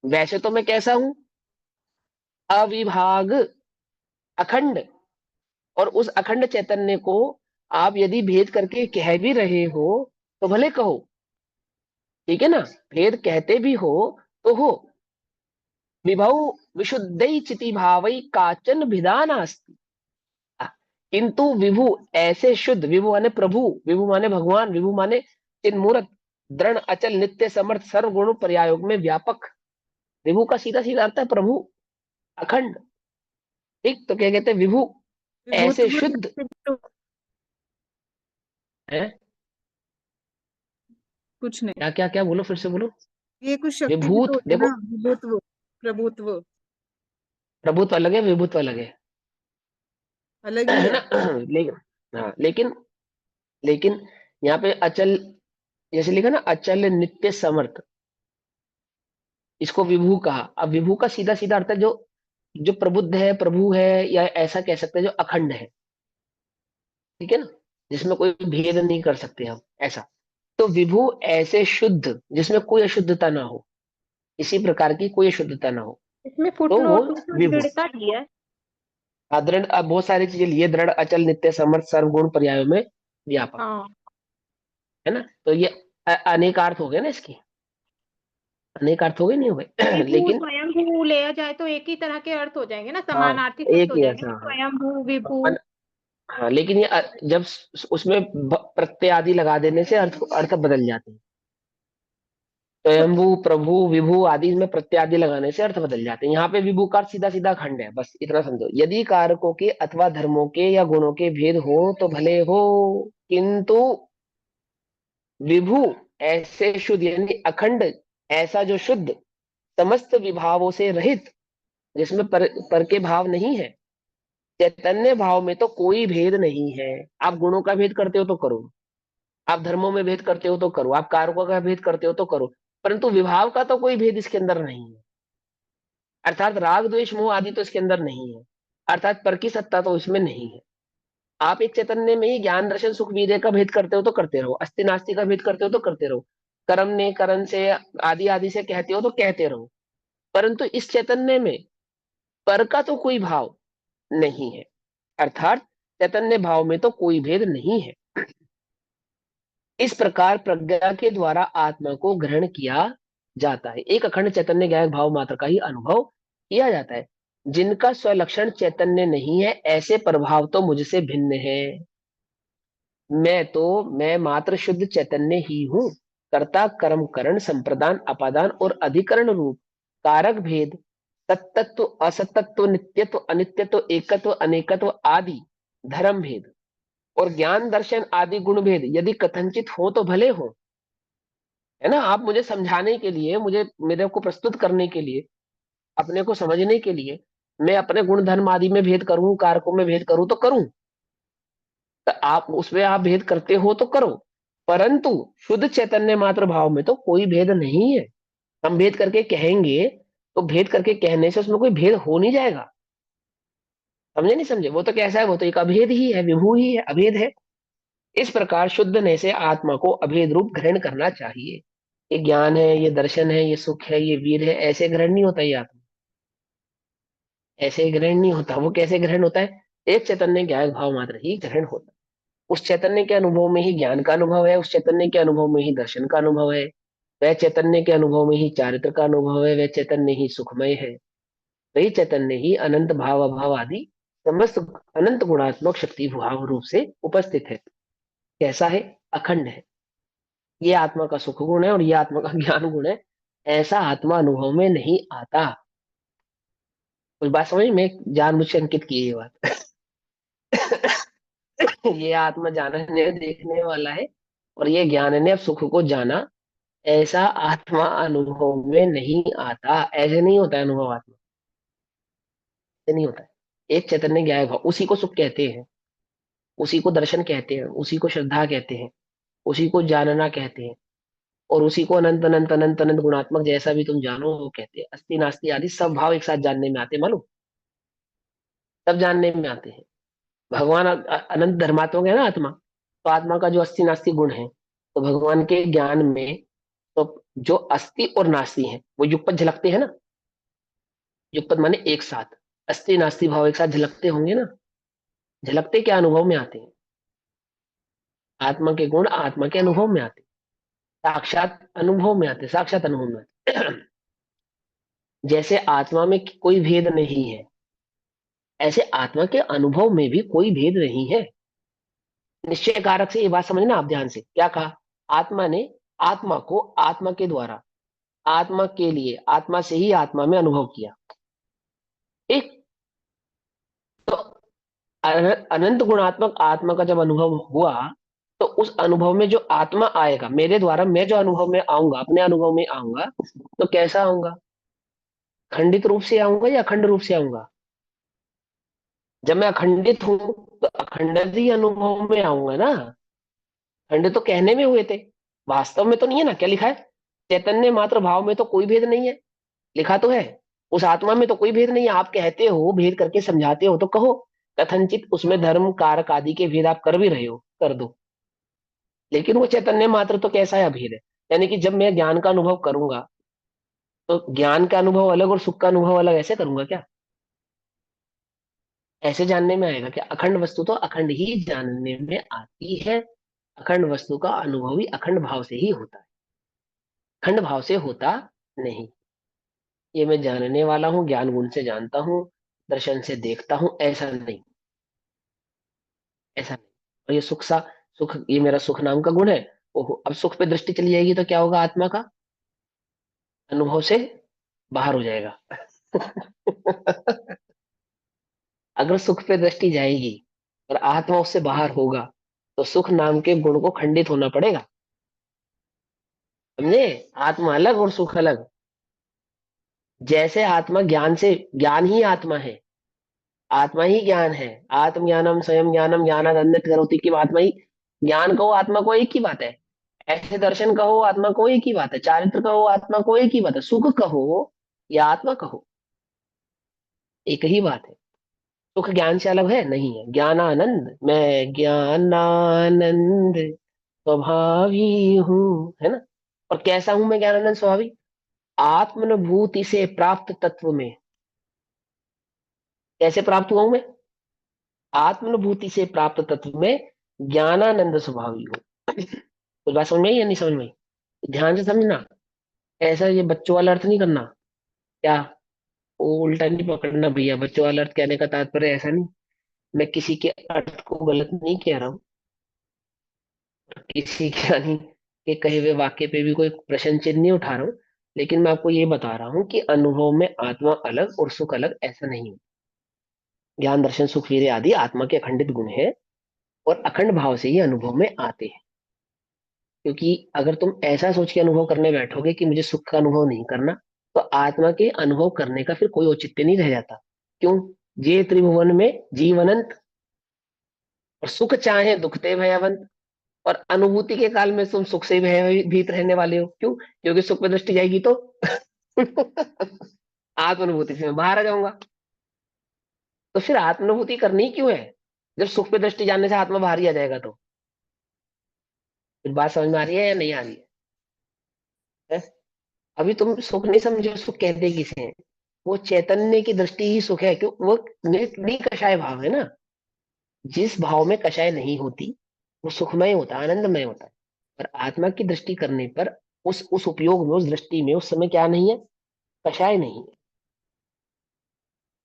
वैसे तो मैं कैसा हूं, अविभाग, अखंड। और उस अखंड चैतन्य को आप यदि भेद करके कह भी रहे हो तो भले कहो, ठीक है ना, भेद कहते भी हो तो हो। विभौ विशुद्धई चिति भावई काचन भिदा नास्ति, किंतु विभु ऐसे शुद्ध, विभु माने प्रभु, विभु माने भगवान, विभु माने चिन्मूर्त, दृढ़ अचल नित्य समर्थ सर्वगुण पर्यायोग में व्यापक। विभु का सीधा सीधा अर्थ है प्रभु, अखंड। ठीक, तो क्या कहते हैं, विभु ऐसे विभुत्व शुद्ध है। कुछ नहीं, क्या क्या क्या बोलो, फिर से बोलो। ये कुछ शक्ति भी तो विभूत, होती है देखो ना, विभुत्व प्रभुत्व प्रभुत्व अलग है, विभुत्व अलग है अलग ही है है। ना। लेकिन हाँ, लेकिन लेकिन यहाँ पे अचल, जैसे लिखा ना, अचल नित्य समर्थ, इसको विभू कहा। अब विभू का सीधा सीधा अर्थ है जो जो प्रबुद्ध है, प्रभु है, या ऐसा कह सकते हैं जो अखंड है, ठीक है ना, जिसमें कोई भेद नहीं कर सकते हम, ऐसा। तो विभू ऐसे शुद्ध जिसमें कोई अशुद्धता ना हो, इसी प्रकार की कोई अशुद्धता ना हो, इसमें तो वो फुटनोट में तो विभू। दृढ़ता दी है। दृढ़, अब बहुत सारी चीजें लिए, दृढ़ अचल नित्य समर्थ सर्वगुण पर्याय में व्यापक, हाँ, है ना। तो ये अनेक अर्थ हो गए ना इसके, अनेक अर्थ हो गए, नहीं हो गए विभू लेकिन स्वयंभू लिया जाए तो एक ही तरह के अर्थ हो जाएंगे ना, हाँ, समानार्थी शब्द एक हो ही जाएंगे ऐसा, ना, हाँ स्वयंभू विभू। अपन, हाँ, लेकिन ये जब उसमें प्रत्यय आदि लगा देने से अर्थ अर्थ बदल जाते हैं। स्वयंभू, प्रभु, विभू आदि में प्रत्यय आदि लगाने से अर्थ बदल जाते हैं। यहाँ पे विभू का अर्थ सीधा सीधा खंड है, बस इतना समझो। यदि कारकों के अथवा धर्मों के या गुणों के भेद हो तो भले हो, किंतु विभू ऐसे शुद्ध यानी अखंड, ऐसा जो शुद्ध समस्त विभावों से रहित, जिसमें पर के भाव नहीं है, चैतन्य भाव में तो कोई भेद नहीं है। आप गुणों का भेद करते हो तो करो, आप धर्मों में भेद करते हो तो करो, आप कारकों का भेद करते हो तो करो, परंतु विभाव का तो कोई भेद इसके अंदर नहीं है। अर्थात राग द्वेष मोह आदि तो इसके अंदर नहीं है, अर्थात पर की सत्ता तो इसमें नहीं है। आप एक चैतन्य में ही ज्ञान दर्शन सुख वीर्य का भेद करते हो तो करते रहो, अस्ति नास्ति का भेद करते हो तो करते रहो, कर्म ने करण से आदि आदि से कहते हो तो कहते रहो, परंतु इस चैतन्य में पर का तो कोई भाव नहीं है, अर्थात चैतन्य भाव में तो कोई भेद नहीं है। इस प्रकार प्रज्ञा के द्वारा आत्मा को ग्रहण किया जाता है, एक अखंड चैतन्य ज्ञान भाव मात्र का ही अनुभव किया जाता है। जिनका स्वलक्षण चैतन्य नहीं है, ऐसे प्रभाव तो मुझसे भिन्न है। मैं मात्र शुद्ध चैतन्य ही हूँ। कर्ता कर्म करण संप्रदान अपादान और अधिकरण रूप कारक भेद सत्तत्व, असतत्व, नित्यत्व, अनित्यत्व, एकत्व, अनेकत्व आदि धर्म भेद और ज्ञान दर्शन आदि गुण भेद यदि कथनचित हो तो भले हो। है ना, आप मुझे समझाने के लिए, मुझे मेरे को प्रस्तुत करने के लिए, अपने को समझने के लिए मैं अपने गुण धर्म आदि में भेद करूं, कारकों में भेद करूं तो करूं, तो आप उसमें आप भेद करते हो तो करो, परंतु शुद्ध चैतन्य मात्र भाव में तो कोई भेद नहीं है। हम भेद करके कहेंगे तो भेद करके कहने से उसमें कोई भेद हो नहीं जाएगा। समझे नहीं समझे, वो तो कैसा है, वो तो एक अभेद ही है, विभू ही है, अभेद है। इस प्रकार शुद्धने से आत्मा को अभेद रूप ग्रहण करना चाहिए। ये ज्ञान है, ये दर्शन है, ये सुख है, ये वीर है, ऐसे ग्रहण नहीं होता ये आत्मा, ऐसे ग्रहण नहीं होता। वो कैसे ग्रहण होता है? एक चैतन्य ज्ञान भाव मात्र ही ग्रहण होता है। उस चैतन्य के अनुभव में ही ज्ञान का अनुभव है, उस चैतन्य के अनुभव में ही दर्शन का अनुभव है, वह चैतन्य के अनुभव में ही चारित्र का अनुभव है, वह चैतन्य ही सुखमय है, वही चैतन्य ही अनंत भाव अभाव आदि समस्त अनंत गुणात्मक शक्ति भाव रूप से उपस्थित है। कैसा है? अखंड है। ये आत्मा का सुख गुण है और ये आत्मा का ज्ञान गुण है। ऐसा आत्मा अनुभव में नहीं आता। कुछ बात समझ में, जानबूझ के अंकित की ये बात। ये आत्मा जानने देखने वाला है और ये ज्ञान ने सुख को जाना, ऐसा आत्मा अनुभव में नहीं आता। ऐसे नहीं होता है अनुभव, आत्मा से नहीं होता है। एक चैतन्य ज्ञान भाव, उसी को सुख कहते हैं, उसी को दर्शन कहते हैं, उसी को श्रद्धा कहते हैं, उसी को जानना कहते हैं, और उसी को अनंत अनंत अनंत अनंत गुणात्मक जैसा भी तुम जानो वो कहते हैं। अस्थि नास्ति आदि सब भाव एक साथ जानने में आते हैं, मालूम, सब जानने में आते हैं। भगवान अनंत धर्मात्मक है ना आत्मा, तो आत्मा का जो अस्थि नास्ति गुण है, तो भगवान के ज्ञान में तो जो अस्थि और नास्ति है वो युगपत झलकते हैं ना। युगपत माने एक साथ, अस्थि नास्ति भाव एक साथ झलकते होंगे ना। झलकते क्या अनुभव में आते हैं? आत्मा के गुण आत्मा के अनुभव में आते हैं, साक्षात अनुभव में आते हैं, साक्षात अनुभव में आते हैं। जैसे आत्मा में कोई भेद नहीं है, ऐसे आत्मा के अनुभव में भी कोई भेद नहीं है। निश्चय कारक से ये बात समझना आप ध्यान से। क्या कहा? आत्मा ने आत्मा को आत्मा के द्वारा, आत्मा के लिए, आत्मा से ही आत्मा में अनुभव किया। एक तो अनंत गुणात्मक आत्मा का जब अनुभव हुआ, तो उस अनुभव में जो आत्मा आएगा मेरे द्वारा, मैं जो अनुभव में आऊंगा, अपने अनुभव में आऊंगा, तो कैसा आऊंगा? खंडित रूप से आऊंगा या अखंड रूप से आऊंगा? जब मैं अखंडित हूं तो अखंडित ही अनुभव में आऊंगा ना। खंडित तो कहने में हुए थे, वास्तव में तो नहीं है ना। क्या लिखा है? चैतन्य मात्र भाव में तो कोई भेद नहीं है, लिखा तो है। उस आत्मा में तो कोई भेद नहीं है। आप कहते हो, भेद करके समझाते हो तो कहो, कथनचित उसमें धर्म कारक आदि के भेद आप कर भी रहे हो, कर दो, लेकिन वो चैतन्य मात्र तो कैसा है? अभेद है। यानी कि जब मैं ज्ञान का अनुभव करूंगा तो ज्ञान का अनुभव अलग और सुख का अनुभव अलग, ऐसे करूंगा क्या? ऐसे जानने में आएगा क्या? अखंड वस्तु तो अखंड ही जानने में आती है। अखंड वस्तु का अनुभव भी अखंड भाव से ही होता है, खंड भाव से होता नहीं। ये मैं जानने वाला हूँ, ज्ञान गुण से जानता हूँ, दर्शन से देखता हूँ, ऐसा नहीं, ऐसा नहीं। और ये सुख सा, सुख, ये मेरा सुख नाम का गुण है। ओहो, अब सुख पे दृष्टि चली जाएगी तो क्या होगा? आत्मा का अनुभव से बाहर हो जाएगा। अगर सुख पे दृष्टि जाएगी और आत्मा उससे बाहर होगा, तो सुख नाम के गुण को खंडित होना पड़ेगा। समझे? आत्मा अलग और सुख अलग। जैसे आत्मा ज्ञान से, ज्ञान ही आत्मा है, आत्मा ही ज्ञान है। आत्मज्ञानम स्वयं ज्ञानम ज्ञानाद अन्यत् करोति की आत्मा ही, ज्ञान कहो आत्मा को एक ही बात है। ऐसे दर्शन कहो आत्मा को एक ही बात है, चारित्र कहो आत्मा को एक ही बात है, सुख कहो या आत्मा कहो एक ही बात है। सुख ज्ञान से अलग है? नहीं है। ज्ञानानंद, मैं ज्ञानानंद स्वभावी हूँ, है ना। और कैसा हूं मैं ज्ञानानंद स्वभावी? आत्मनुभूति से प्राप्त तत्व में। कैसे प्राप्त हुआ हूं मैं? आत्मनुभूति से प्राप्त तत्व में ज्ञानानंद स्वभावी हूँ। कुछ बात समझ में आई या नहीं समझ में आई? ध्यान से समझना। ऐसा ये बच्चों वाला अर्थ नहीं करना। क्या? वो उल्टा नहीं पकड़ना भैया, बच्चों वाला अर्थ कहने का तात्पर्य ऐसा नहीं। मैं किसी के अर्थ को गलत नहीं कह रहा हूँ, किसी के यानी के कहे हुए वाक्य पे भी कोई प्रश्न चिन्ह नहीं उठा रहा हूँ, लेकिन मैं आपको ये बता रहा हूं कि अनुभव में आत्मा अलग और सुख अलग ऐसा नहीं है। ज्ञान दर्शन सुख वीर्य आदि आत्मा के अखंडित गुण है और अखंड भाव से ये अनुभव में आते हैं। क्योंकि अगर तुम ऐसा सोच के अनुभव करने बैठोगे कि मुझे सुख का अनुभव नहीं करना, तो आत्मा के अनुभव करने का फिर कोई औचित्य नहीं रह जाता। क्यों? जे त्रिभुवन में जीवन अनंत, और सुख चाहे दुखते भयवंत। और अनुभूति के काल में तुम सुख से भयभीत रहने वाले हो। क्यों? क्योंकि सुख पे दृष्टि जाएगी तो आत्मानुभूति से मैं बाहर आ जाऊंगा। तो फिर आत्मानुभूति करनी क्यों है जब सुख पे दृष्टि जाने से आत्मा बाहर ही आ जाएगा? तो फिर बात समझ में आ रही है या नहीं आ रही है? अभी तुम सुख नहीं समझे, सुख कहते किसे हैं? वो चैतन्य की दृष्टि ही सुख है। क्यों? वो निकषाय भाव है ना। जिस भाव में कषाय नहीं होती वो सुखमय होता है, आनंदमय होता है। पर आत्मा की दृष्टि करने पर उस उपयोग में, उस दृष्टि में उस समय क्या नहीं है? कषाय नहीं है।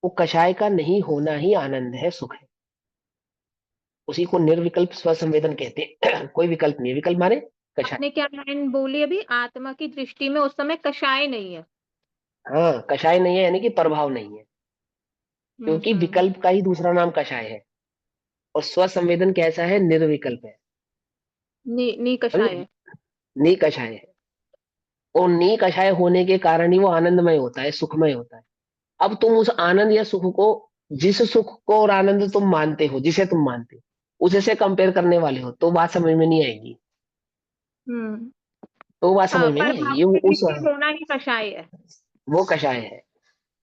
वो कषाय का नहीं होना ही आनंद है, सुख है। उसी को निर्विकल्प स्वसंवेदन कहते हैं। कोई विकल्प नहीं है। विकल्प माने कषाय। आपने क्या लाइन बोली अभी? आत्मा की दृष्टि में उस समय कषाय नहीं है। हाँ, कषाय नहीं है यानी कि प्रभाव नहीं है। क्योंकि हम्म। विकल्प का ही दूसरा नाम कषाय है। और स्वसंवेदन कैसा है? निर्विकल्प है। नी कषाय समझे? है। निकषाय है। और निकषाय होने के कारण ही वो आनंदमय होता है, सुखमय होता है। अब तुम उस आनंद या सुख को, जिस सुख को और आनंद तुम मानते हो, जिसे तुम मानते हो, उसे से कंपेयर करने वाले हो, तो बात समझ में नहीं आएगी। हम्म। तो बात समझ में पर नहीं आएगी। ये भावों की उस दृष्टि होना ही कषाय है। वो कषाय है।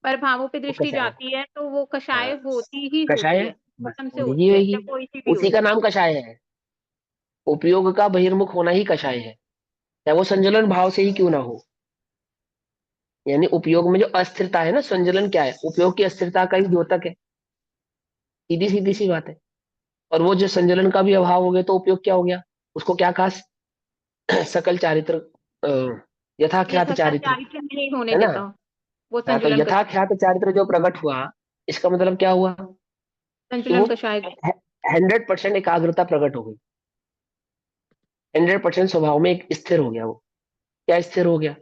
पर भावों पे वो दृष्टि कषाय है। जाती है तो वो कषाय हाँ, होती ही कषाय होती है। है। बस कर्म से होगी होती है, होगी। चाहे कोई सी भी हो उसी का जाए। नाम कषाय है। उपयोग का बहिर्मुख होना ही कषाय है, चाहे वो संजलन भाव से ही क्यों ना हो। यानी उपयोग में जो अस्थिरता है ना, संजलन क्या है? उपयोग की अस्थिरता का ही द्योतक है। सीधी सीधी सी बात है। और वो जो संजलन का भी अभाव हो गया तो उपयोग क्या हो गया? उसको क्या कहा? सकल चारित्र, अ, ये यथाख्यात सकल चारित्र, चारित्र नहीं होने है ना? देता, वो हाँ, तो संजुलन कषाय। यथाख्यात चारित्र जो प्रकट हुआ, इसका मतलब क्या हुआ? कि वो संजुलन कषाय। 100% एकाग्रता प्रकट हो गई। 100% स्वभाव में एक स्थिर हो गया वो। क्या स्थिर हो गया?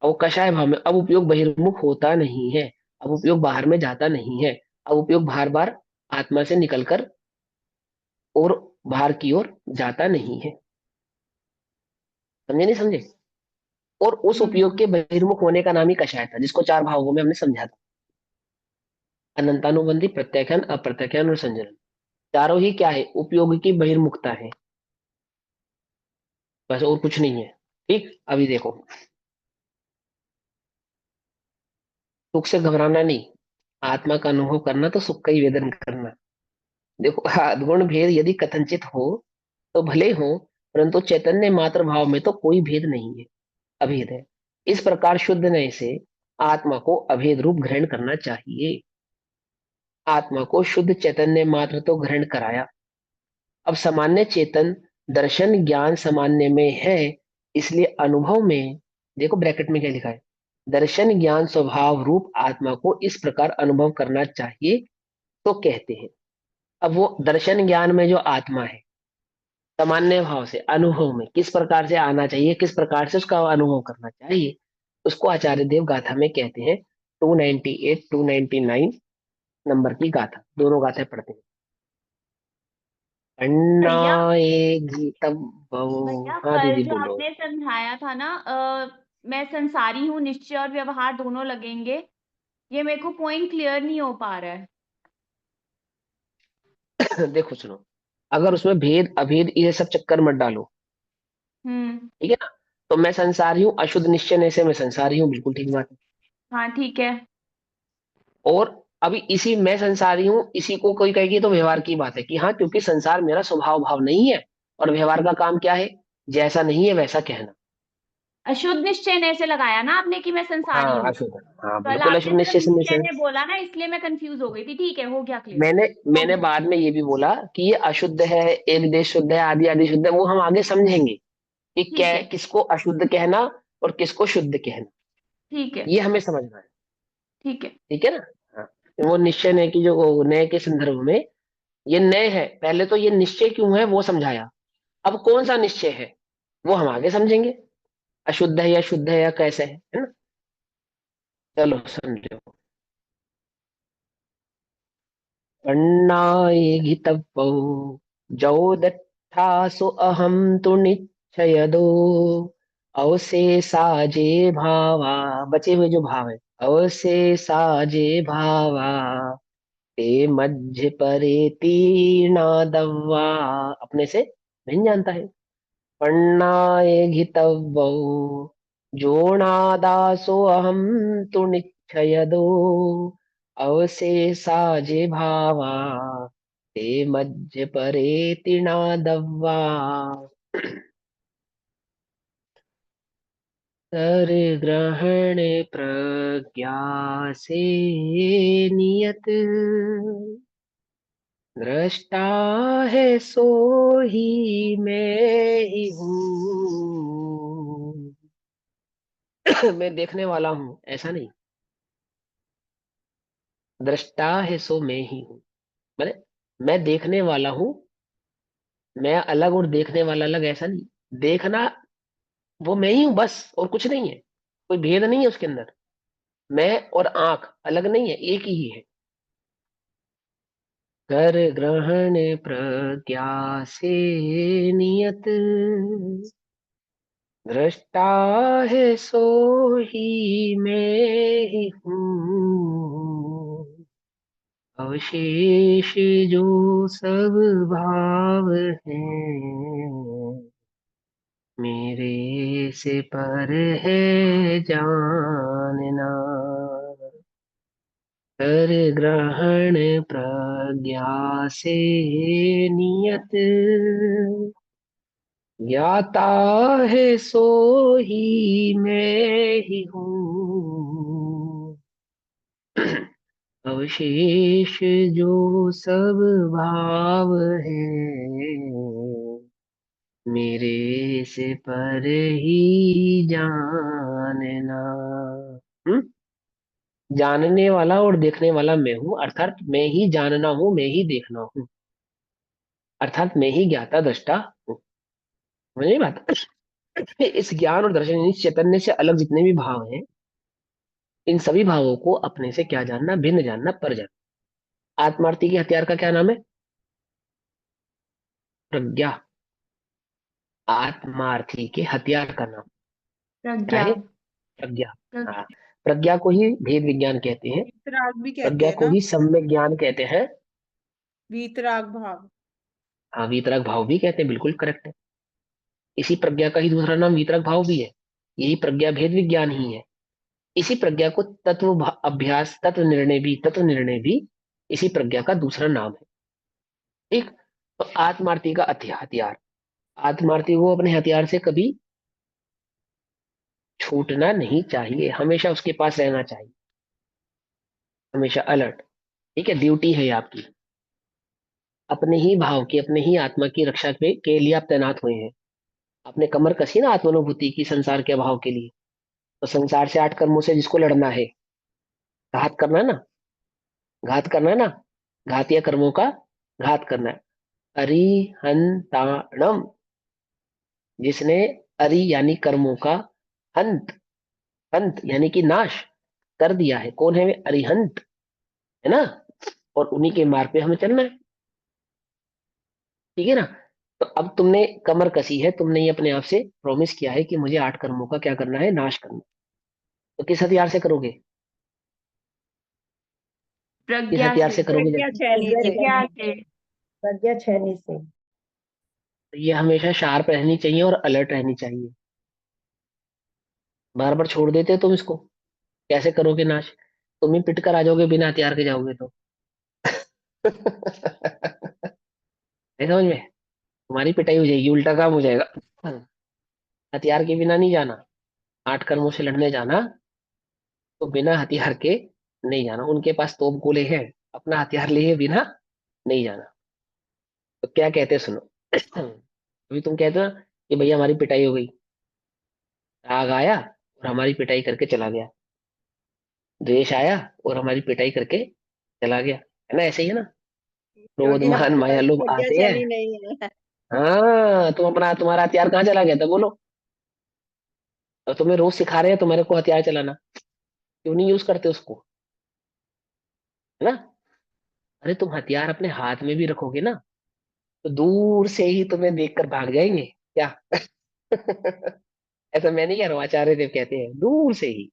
अब वो कषाय भाव में। अब उपयोग बहिर्मुख होता नहीं है। अब उपयोग बाहर में जाता नहीं है। अब उपयोग बार बार आत्मा से निकलकर और बाहर की ओर जाता नहीं है। समझे नहीं समझे? और उस उपयोग के हम्म। बहिर्मुख होने का नाम ही कषाय था, जिसको चार भावों में हमने समझा था। अनंतानुबंधी, प्रत्याख्यान, अप्रत्याख्यान और संजलन। चारों ही क्या है? उपयोग की बहिर्मुखता है। बस और कुछ नहीं है। ठीक, अभी देखो। सुख से घबराना नहीं, आत्मा का अनुभव करना, तो सुख का ही वेदन करना। देखो, गुण भेद यदि कथनचित हो तो भले हो, परंतु चैतन्य मात्र भाव में तो कोई भेद नहीं है, अभेद है। इस प्रकार शुद्ध नय से आत्मा को अभेद रूप ग्रहण करना चाहिए। आत्मा को शुद्ध चैतन्य मात्र तो ग्रहण कराया। अब सामान्य चेतन दर्शन ज्ञान सामान्य में है, इसलिए अनुभव में, देखो ब्रैकेट में क्या लिखा है, दर्शन ज्ञान स्वभाव रूप आत्मा को इस प्रकार अनुभव करना चाहिए, तो कहते हैं। अब वो दर्शन ज्ञान में जो आत्मा है, सामान्य भाव से अनुभव में किस प्रकार से आना चाहिए, किस प्रकार से उसका अनुभव करना चाहिए, उसको आचार्य देव गाथा में कहते हैं। 298 299 नंबर की गाथा, दोनों गाथा पढ़ते हैं। अन्ना भैया तब भैया हाँ कल दीदी जो बोलो। आपने समझाया था ना, मैं संसारी हूँ, निश्चय और व्यवहार दोनों लगेंगे, ये मेरे को पॉइंट क्लियर नहीं हो पा रहा है। देखो सुनो, अगर उसमें भेद अभेद ये सब चक्कर मत डालो, हम्म। ठीक है ना? तो मैं संसारी हूँ, अशुद्ध निश्चय से मैं संसारी हूँ, बिल्कुल ठीक बात है। हाँ ठीक है। और अभी इसी मैं संसारी हूँ, इसी को कोई कहेगी तो व्यवहार की बात है कि हाँ, क्योंकि संसार मेरा स्वभाव भाव नहीं है। और व्यवहार का काम क्या है? जैसा नहीं है वैसा कहना। अशुद्ध निश्चय ने से लगाया ना आपने कि मैं संसारी हाँ, हूँ। अशुद्ध, हाँ कल बिल्कुल आपने अशुद्ध सिर्फ निश्चय से निश्चय निश्चय। ने बोला ना, इसलिए मैं कंफ्यूज हो गई थी। ठीक है, हो गया क्लियर। मैंने हो मैंने गया। बाद में ये भी बोला कि ये अशुद्ध है, एक देश शुद्ध है, आदि आदि शुद्ध है, वो हम आगे समझेंगे कि ठीक क्या, है। किसको अशुद्ध कहना और किसको शुद्ध कहना, ठीक है। ये हमें समझना है। ठीक है। ठीक है ना? हाँ, वो निश्चय नय की जो नय के संदर्भ में ये नय है, पहले तो ये निश्चय क्यों है वो समझाया। अब कौन सा निश्चय है वो हम आगे समझेंगे, अशुद्ध है या शुद्ध है या कैसे है ना? चलो सुन लो। पण्णायेऽघितव्यौ जौ दत्तासु अहं तु निश्चयदो अवशेषाजे भावा, बचे हुए जो भाव है, अवशेषाजे भावा ते मध्य परे तीर्णादव्वा, अपने से नहीं जानता है। पण्णायेऽघितव्यौ जोणादासो अहं तु निश्चयदो अवशेषाजे भावा ते मध्य परे तीर्णादव्वा ग्रहण प्रज्ञा से नियत दृष्टा है सो ही मैं ही हूँ। मैं देखने वाला हूँ ऐसा नहीं, दृष्टा है सो मैं ही हूँ, मैंने मैं देखने वाला हूँ, मैं अलग और देखने वाला अलग ऐसा नहीं। देखना वो मैं ही हूँ बस, और कुछ नहीं है, कोई भेद नहीं है उसके अंदर। मैं और आंख अलग नहीं है, एक ही है। कर ग्रहण प्रज्ञा से नियत दृष्टा है सो ही मैं ही हूँ। अवशेष जो सब भाव हैं मेरे से पर है जानना। कर ग्रहण प्रज्ञा से नियत ज्ञाता है सो ही मैं ही हूँ। अवशेष जो सब भाव है मेरे से पर ही जानना। हम्म? जानने वाला और देखने वाला मैं हूँ, अर्थात मैं ही जानना हूँ, मैं ही देखना हूँ, अर्थात मैं ही ज्ञाता दृष्टा हूँ। समझ में बात? इस ज्ञान और दर्शन यानी चैतन्य से अलग जितने भी भाव हैं, इन सभी भावों को अपने से क्या जानना, भिन्न जानना, पर जानना। आत्मार्थी के हथियार का क्या नाम है? प्रज्ञा। आत्मार्थी के हथियार का नाम क्या प्रज्ञा। है? प्रज्ञा। हाँ, प्रज्ञा को ही भेद विज्ञान कहते हैं, वीतराग भी कहते प्रज्ञा हैं को ना। ही सम्यक ज्ञान कहते हैं। वीतराग भाव। हाँ, वीतराग भाव भी कहते हैं, बिल्कुल करेक्ट है। इसी प्रज्ञा का ही दूसरा नाम वीतराग भाव भी है। यही प्रज्ञा भेद विज्ञान ही है। इसी प्रज्ञा को अभ्यास तत्व निर्णय भी इसी प्रज्ञा का दूसरा नाम है। ठीक। तो आत्मार्थी का हथियार, आत्मार्थी को अपने हथियार से कभी छूटना नहीं चाहिए, हमेशा उसके पास रहना चाहिए, हमेशा अलर्ट। ठीक है, ड्यूटी है ये आपकी। अपने ही भाव की, अपने ही आत्मा की रक्षा के लिए आप तैनात हुए हैं। आपने कमर कसी ना आत्मानुभूति की संसार के अभाव के लिए, तो संसार से 8 कर्मों से जिसको लड़ना है, घात करना है ना, घात करना है ना, घातीय कर्मों का घात करना है। अरिहंताणम, जिसने अरि यानी कर्मों का, हंत, हंत यानी कि नाश कर दिया है, कौन है वे? अरिहंत, है ना। और उन्हीं के मार्ग पे हमें चलना है। ठीक है ना। तो अब तुमने कमर कसी है, तुमने ये अपने आप से प्रॉमिस किया है कि मुझे 8 कर्मों का क्या करना है? नाश करना। तो किस हथियार से करोगे? किस प्रज्ञा हथियार से। से करोगे प्रज्ञा जब? छैनी से। प्रज्ञा से। प्रज्ञा छैनी से। ये हमेशा शार्प रहनी चाहिए और अलर्ट रहनी चाहिए। बार बार छोड़ देते हो तुम इसको, कैसे करोगे नाश? तुम ही पिट कर आ जाओगे, बिना हथियार के जाओगे तो। नहीं समझ में? तुम्हारी पिटाई हो जाएगी, उल्टा काम हो जाएगा। हथियार के बिना नहीं जाना, 8 कर्मों से लड़ने जाना तो बिना हथियार के नहीं जाना। उनके पास तोप गोले हैं, अपना हथियार लिए बिना नहीं जाना। तो क्या कहते हैं सुनो। अभी तुम कहते हो ना कि भैया हमारी पिटाई हो गई, राग आया और हमारी पिटाई करके चला गया, द्वेष आया और हमारी पिटाई करके चला गया, है ना? ऐसे ही है ना, क्रोध क्योंकि मान हमारे माया पास लोभ प्रज्ञा आते हैं। छैनी नहीं है। हाँ, तुम्हारा हथियार कहाँ चला गया था बोलो? और तुम्हें रोज सिखा रहे हैं तुम्हारे को हथियार चलाना। क्यों नहीं यूज करते उसको, है ना? अरे तुम हथियार अपने हाथ में भी रखोगे ना, तो दूर से ही तुम्हें देखकर भाग जाएंगे क्या? ऐसा मैं नहीं कह रहा हूँ, आचार्य देव कहते हैं दूर से ही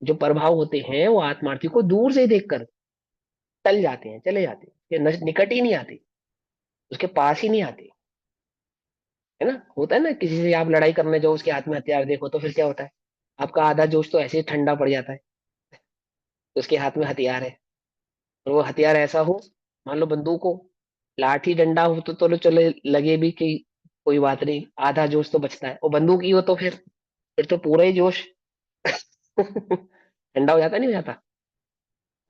जो प्रभाव होते हैं वो आत्मार्थी को दूर से ही देखकर टल जाते हैं, चले जाते हैं, ये निकट ही नहीं आते, उसके पास ही नहीं आते, है ना? होता है ना, किसी से आप लड़ाई करने जाओ, उसके हाथ में हथियार देखो तो फिर क्या होता है? आपका आधा जोश तो ऐसे ही ठंडा पड़ जाता है। तो उसके हाथ में हथियार है, और वो हथियार ऐसा हो, मान लो बंदूक हो, लाठी डंडा हो तो चलो लगे भी कि कोई बात नहीं, आधा जोश तो बचता है, और बंदूक ही हो तो फिर तो पूरा ही जोश ठंडा हो जाता, नहीं हो जाता?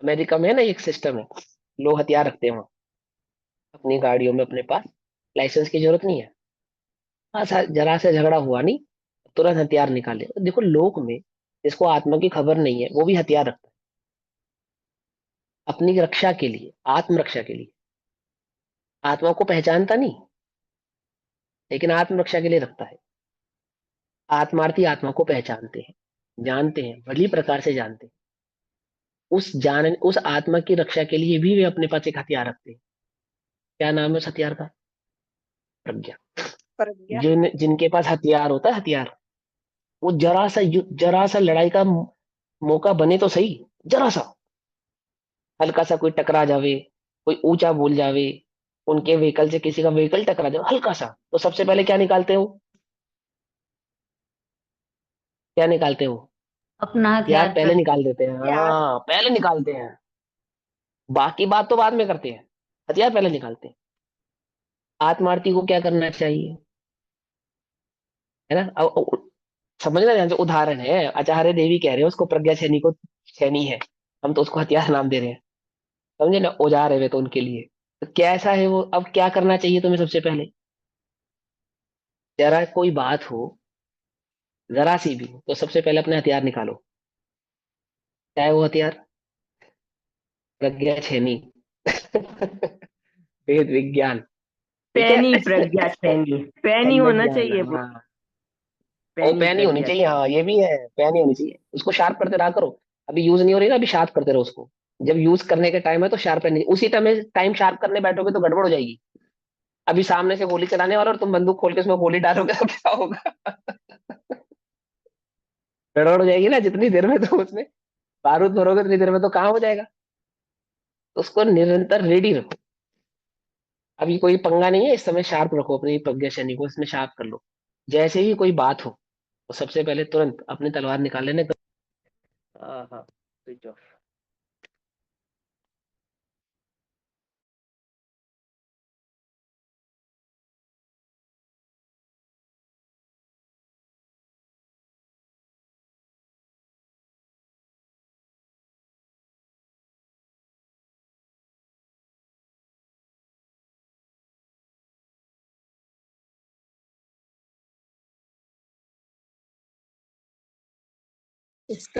अमेरिका में है ना एक सिस्टम है, लोग हथियार रखते हैं वहाँ अपनी गाड़ियों में अपने पास, लाइसेंस की जरूरत नहीं है। हाँ जरा से झगड़ा हुआ नहीं, तुरंत हथियार निकाले। देखो लोक में जिसको आत्मा की खबर नहीं है वो भी हथियार रखता है अपनी रक्षा के लिए, आत्मरक्षा के लिए। आत्मा को पहचानता नहीं, लेकिन आत्मरक्षा के लिए रखता है। आत्मार्थी आत्मा को पहचानते हैं, जानते हैं, भली प्रकार से जानते हैं। उस आत्मा की रक्षा के लिए भी वे अपने पास एक हथियार रखते हैं। क्या नाम है उस हथियार का? प्रज्ञा। प्रज्ञा। जिनके पास हथियार होता है, हथियार, वो जरा सा लड़ाई का मौका बने तो सही, जरा सा, हल्का सा कोई टकरा जावे, कोई ऊंचा बोल जावे, उनके व्हीकल से किसी का व्हीकल टकरा जाए हल्का सा, तो सबसे पहले क्या निकालते हो? क्या निकालते हो? अपना यार हथियार पहले प्रज्ञा। निकाल देते हैं, यार हाँ पहले निकालते हैं, बाकी बात तो बाद में करते हैं, हथियार पहले निकालते हैं। आत्मार्थी को क्या करना चाहिए, है ना? समझना ध्यान से, उदाहरण है, आचार्य देवी कह रहे हैं उसको प्रज्ञा सैनी को सैनी है, हम तो उसको हथियार नाम दे रहे हैं, समझे ना? औजार है वे तो उनके लिए। तो कैसा है वो, अब क्या करना चाहिए तुम्हें सबसे पहले? जरा कोई बात हो, जरा सी भी, तो सबसे पहले अपने हथियार निकालो। चाहे वो हथियार प्रज्ञा छेनी वेद विज्ञान, ठीक है? पैनी प्रज्ञा सैनी, पैनी तन्मय होना ज्ञान, चाहिए वो, हाँ। और पैनी पेन ही होनी प्रज्ञा चाहिए, हाँ सैनी। ये भी है, पेन ही होनी चाहिए, उसको शार्प करते रहा करो। अभी यूज नहीं हो रही ना, अभी शार्प करते रहो उसको। जब यूज करने के टाइम है तो शार्प नहीं, उसी टाइम शार्प करने बैठोगे तो गड़बड़ हो जाएगी। अभी सामने से गोली चलाने वाला और तुम बंदूक खोल के उसमें गोली डालोगे तो क्या होगा? गड़बड़ हो जाएगी ना, जितनी देर में तो उसमें बारूद भरोगे उतनी देर में तो कहाँ हो जाएगा। तो उसको निरंतर रेडी रखो। अभी कोई पंगा नहीं है, इस समय शार्प रखो अपनी प्रज्ञा शनि को, इसमें शार्प कर लो। जैसे ही कोई बात हो तो सबसे पहले तुरंत अपनी तलवार निकाल लेने। हाँ हाँ, स्विच ऑफ। इसका